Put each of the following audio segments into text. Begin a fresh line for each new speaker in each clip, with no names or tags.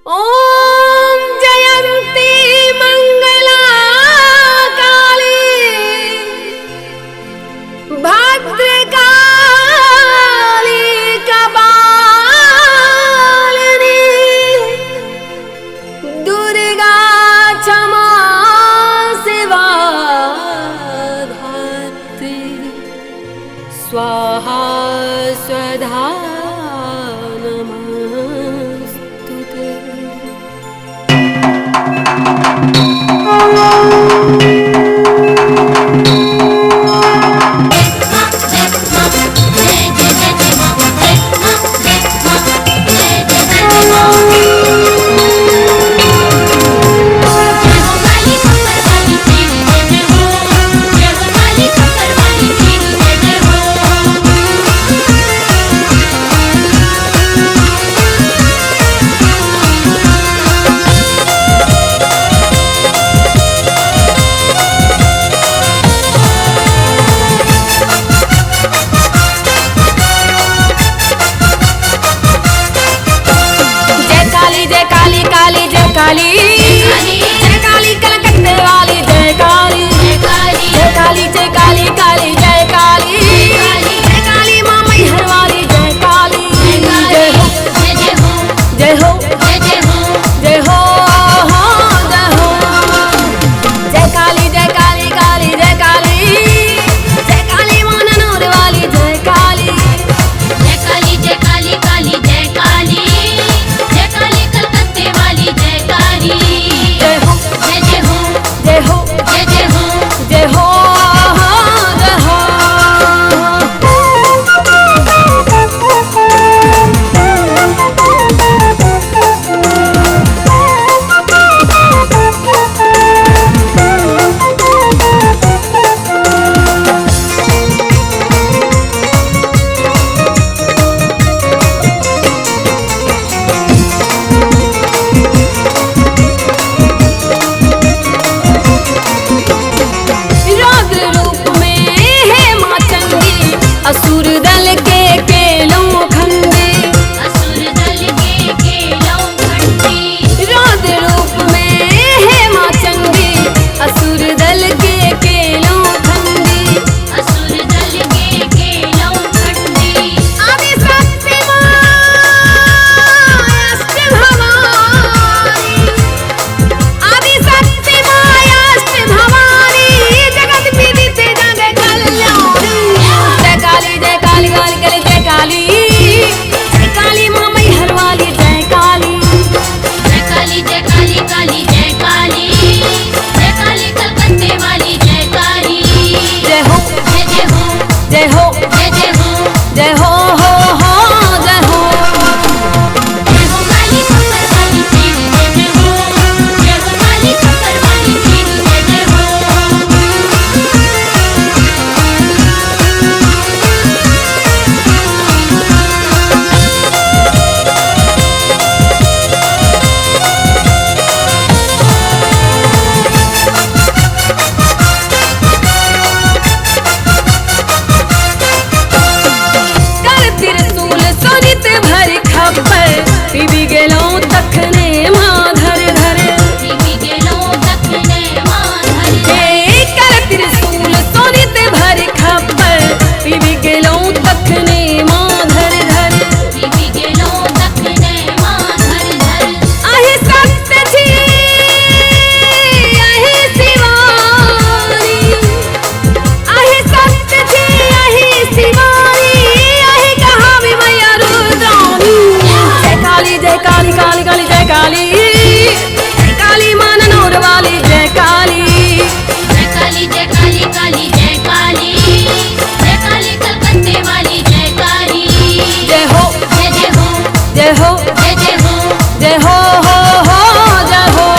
ॐ जयन्ती मंगला काली भद्रकाली कपालिनी दुर्गा क्षमा शिवा धात्री स्वाहा स्वधा नमस्तुते। काली जय काली कलकत्ते वाली जय काली जय काली जय काली जय काली काली जय काली जय काली मां मैहर वाली जय काली जय हो जय हो जय हो जय हो जय हो जय हो जय काली जय काली काली जय काली जय काली मां ननौर वाली जय काली जय काली जय काली काली जय काली जय काली कलकत्ते वाली जय जय हो जय जय हो जय हो जय जय हो जय हो जय हो। असुर दल के केलों खंडे असुर दल के केलों खंडे रौद्र रूप में है मां चंडी असुर दल के केलों खंडे असुर दल के केलों खंडे आदि शक्ति मां अष्ट भवानी आदि शक्ति मां अष्ट भवानी जगत विदित जग कल्याणी जय काली जय काली काली काली जय काली जय काली मां मैहर वाली जय काली जय काली जय काली काली जय काली जय काली कलकत्ते वाली जय काली जय हो जय जय हो जय हो जय जय हो जय हो जय हो जय हो काली खप्पर वाली जय जय हो जय हो काली खप्पर वाली जय जय हो। पीबी गेलों तखने माधर धर पीबी गेलों तखने माधर कर त्रिशूल सोनित भर खप्पर पीबी गेलों तखने माधर धर पीबी गेलों तखने माधर धर आहे सत्य जी आहे शिवानी आहे सत्य जी आहे शिवानी आहे कहावी मैया रुद्रानी जय काली काली काली जय काली जय काली मां ननौर वाली जय काली जय काली जय काली काली जय काली जय काली कलकत्ते वाली जय काली जय हो जय जय हो जय हो जय जय हो जय हो जय हो।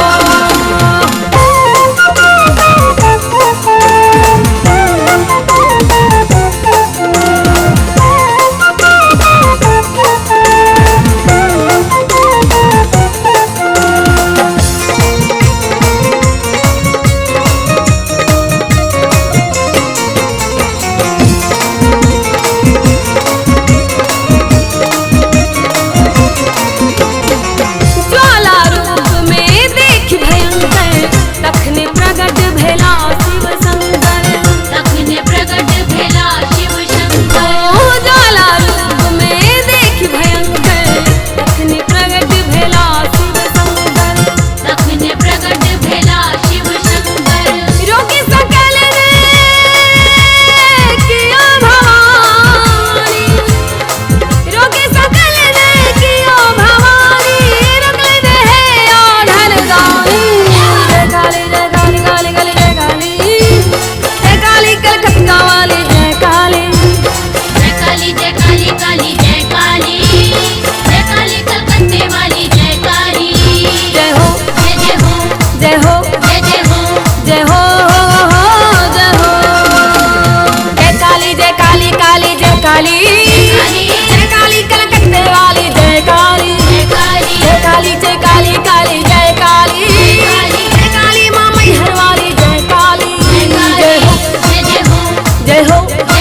जय हो